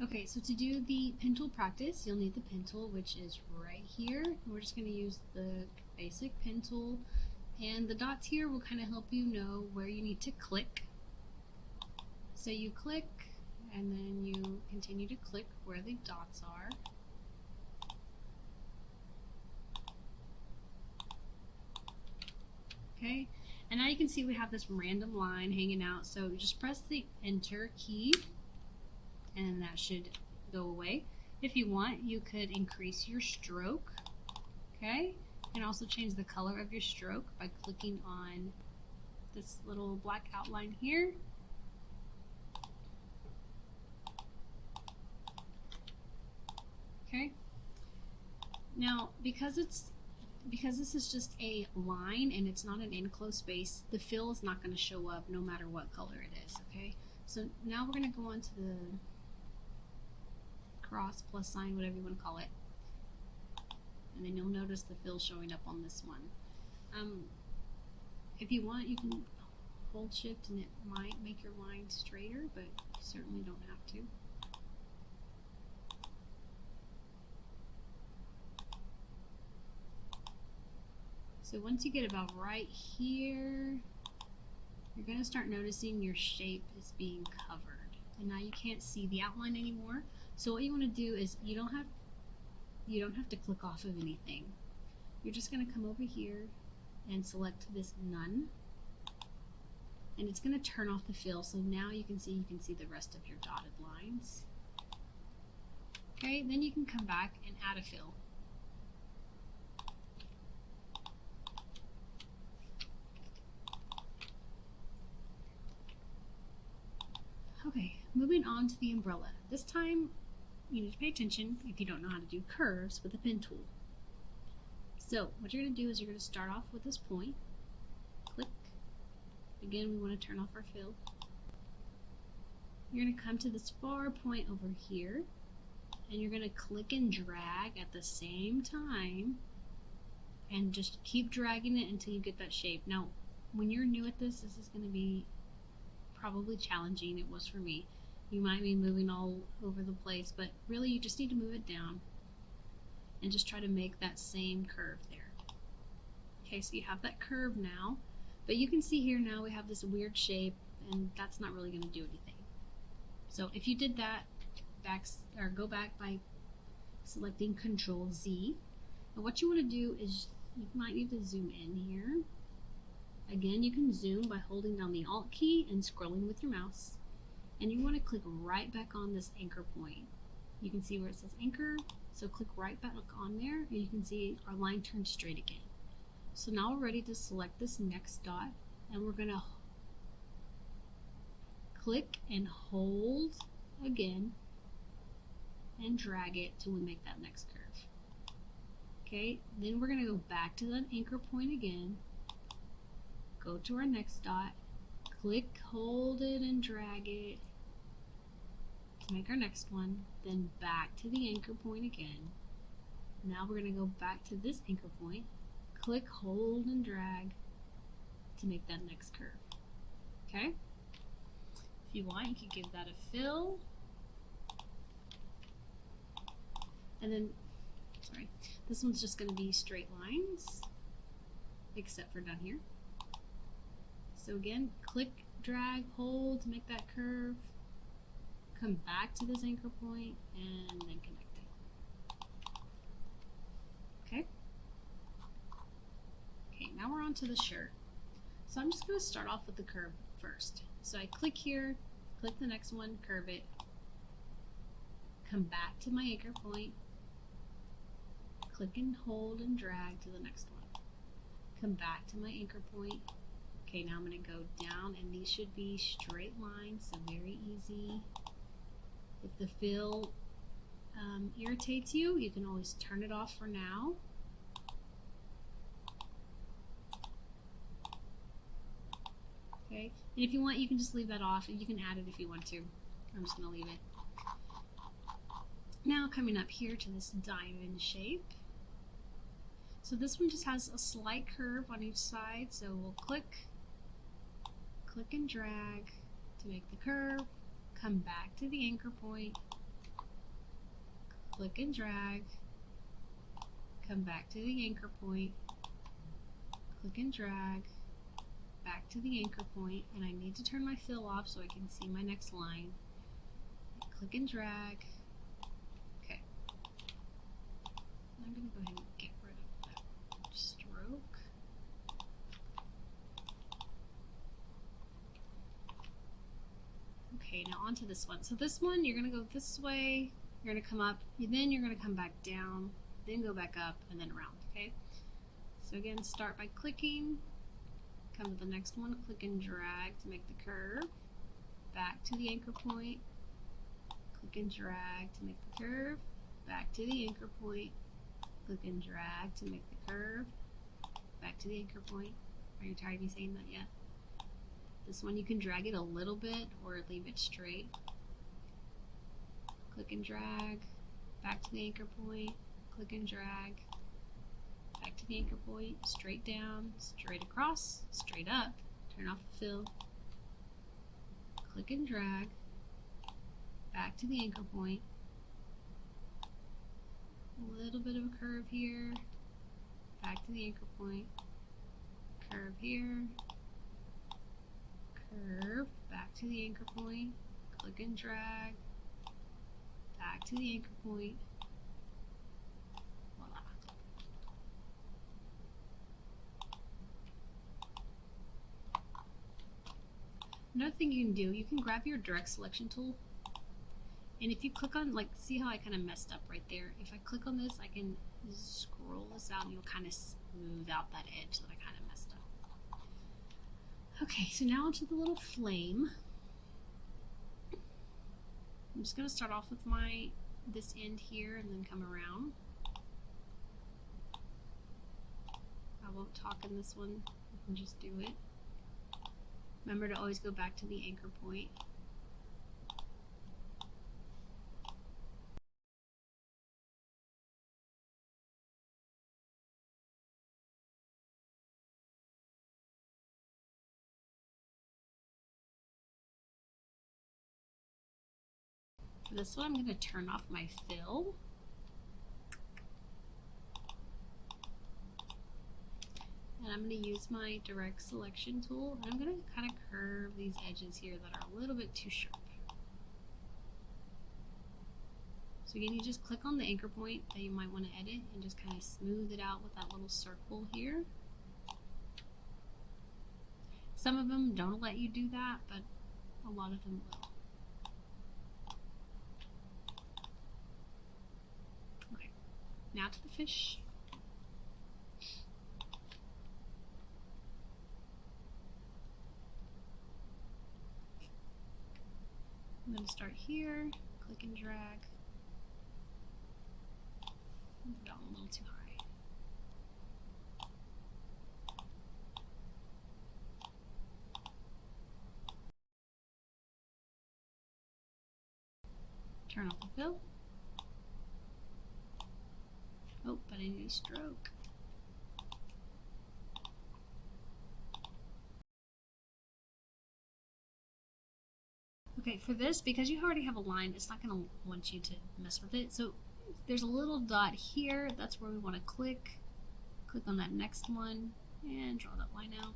Okay, so to do the pen tool practice, you'll need the pen tool, which is right here. We're just going to use the basic pen tool, and the dots here will kind of help you know where you need to click. So you click, and then you continue to click where the dots are. Okay, and now you can see we have this random line hanging out, so just press the Enter key, and that should go away. If you want, you could increase your stroke. Okay, you can also change the color of your stroke by clicking on this little black outline here. Okay, now because this is just a line and it's not an enclosed space, the fill is not going to show up no matter what color it is. Okay, so now we're going to go on to the cross, plus sign, whatever you want to call it, and then you'll notice the fill showing up on this one. If you want, you can hold shift and it might make your line straighter, but you certainly don't have to. So once you get about right here, you're going to start noticing your shape is being covered, and now you can't see the outline anymore. So what you want to do is you don't have to click off of anything. You're just going to come over here and select this none, and it's going to turn off the fill. So now you can see the rest of your dotted lines. Okay, then you can come back and add a fill. Okay, moving on to the umbrella. This time you need to pay attention if you don't know how to do curves with the pen tool. So what you're going to do is you're going to start off with this point. Click. Again, we want to turn off our fill. You're going to come to this far point over here, and you're going to click and drag at the same time, and just keep dragging it until you get that shape. Now, when you're new at this is going to be probably challenging. It was for me. You might be moving all over the place, but really you just need to move it down and just try to make that same curve there. Okay, so you have that curve now, but you can see here now we have this weird shape, and that's not really going to do anything. So if you did that, go back by selecting Control Z. And what you want to do is you might need to zoom in here. Again, you can zoom by holding down the Alt key and scrolling with your mouse. And you want to click right back on this anchor point. You can see where it says anchor, so click right back on there, and you can see our line turns straight again. So now we're ready to select this next dot, and we're going to click and hold again and drag it till we make that next curve. Okay, then we're going to go back to that anchor point again, go to our next dot, click, hold it, and drag it to make our next one, then back to the anchor point again. Now we're going to go back to this anchor point, click, hold, and drag to make that next curve. Okay? If you want, you can give that a fill. And then, sorry, this one's just going to be straight lines, except for down here. So again, click, drag, hold to make that curve, come back to this anchor point, and then connect it. Okay? Okay, now we're on to the shirt. So I'm just going to start off with the curve first. So I click here, click the next one, curve it, come back to my anchor point, click and hold and drag to the next one, come back to my anchor point. Okay, now I'm going to go down, and these should be straight lines, so very easy. If the fill irritates you, you can always turn it off for now. Okay, and if you want, you can just leave that off, and you can add it if you want to. I'm just going to leave it. Now coming up here to this diamond shape. So this one just has a slight curve on each side, so we'll click and drag to make the curve, come back to the anchor point, click and drag, come back to the anchor point, click and drag, back to the anchor point, and I need to turn my fill off so I can see my next line. Click and drag. Okay. I'm going to go ahead and get rid of that stroke. Okay, now onto this one. So this one, you're going to go this way, you're going to come up, then you're going to come back down, then go back up, and then around, okay? So again, start by clicking, come to the next one, click and drag to make the curve, back to the anchor point, click and drag to make the curve, back to the anchor point, click and drag to make the curve, back to the anchor point. Are you tired of me saying that yet? This one you can drag it a little bit or leave it straight. Click and drag, back to the anchor point, click and drag, back to the anchor point, straight down, straight across, straight up, turn off the fill, click and drag, back to the anchor point, a little bit of a curve here, back to the anchor point, curve here, curve, back to the anchor point, click and drag, back to the anchor point, voila. Another thing you can do, you can grab your direct selection tool, and if you click on, like, see how I kind of messed up right there? If I click on this, I can scroll this out and you'll kind of smooth out that edge that I kind of messed up. Okay, so now onto the little flame. I'm just going to start off with this end here and then come around. I won't talk in this one, you can just do it. Remember to always go back to the anchor point. For this one, I'm going to turn off my fill. And I'm going to use my direct selection tool. And I'm going to kind of curve these edges here that are a little bit too sharp. So again, you just click on the anchor point that you might want to edit and just kind of smooth it out with that little circle here. Some of them don't let you do that, but a lot of them will. Okay, now to the fish. I'm going to start here, click and drag. Move it down a little too high. Turn off the fill. Oh, but I need a stroke. Okay, for this, because you already have a line, it's not going to want you to mess with it. So there's a little dot here. That's where we want to click. Click on that next one and draw that line out.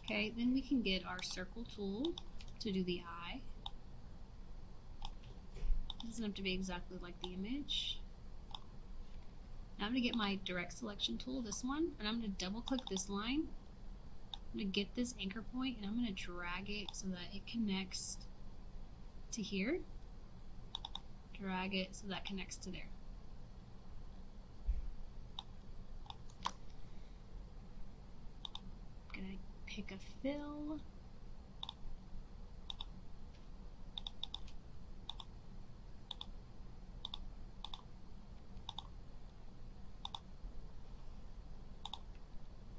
Okay, then we can get our circle tool to do the eye. It doesn't have to be exactly like the image. Now I'm going to get my direct selection tool, this one, and I'm going to double click this line. I'm going to get this anchor point and I'm going to drag it so that it connects to here. Drag it so that connects to there. I'm going to pick a fill.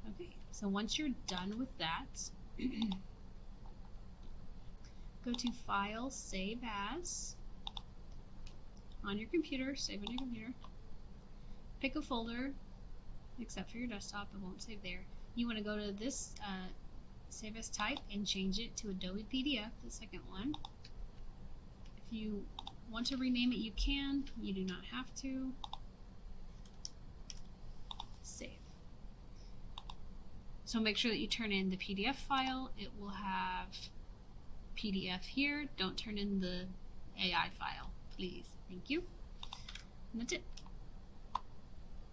Okay, so once you're done with that, go to File, Save As. On your computer, save on your computer. Pick a folder, except for your desktop, it won't save there. You want to go to this Save As Type and change it to Adobe PDF, the second one. If you want to rename it, you can. You do not have to. Save. So make sure that you turn in the PDF file. It will have PDF here. Don't turn in the AI file, please. Thank you. And that's it.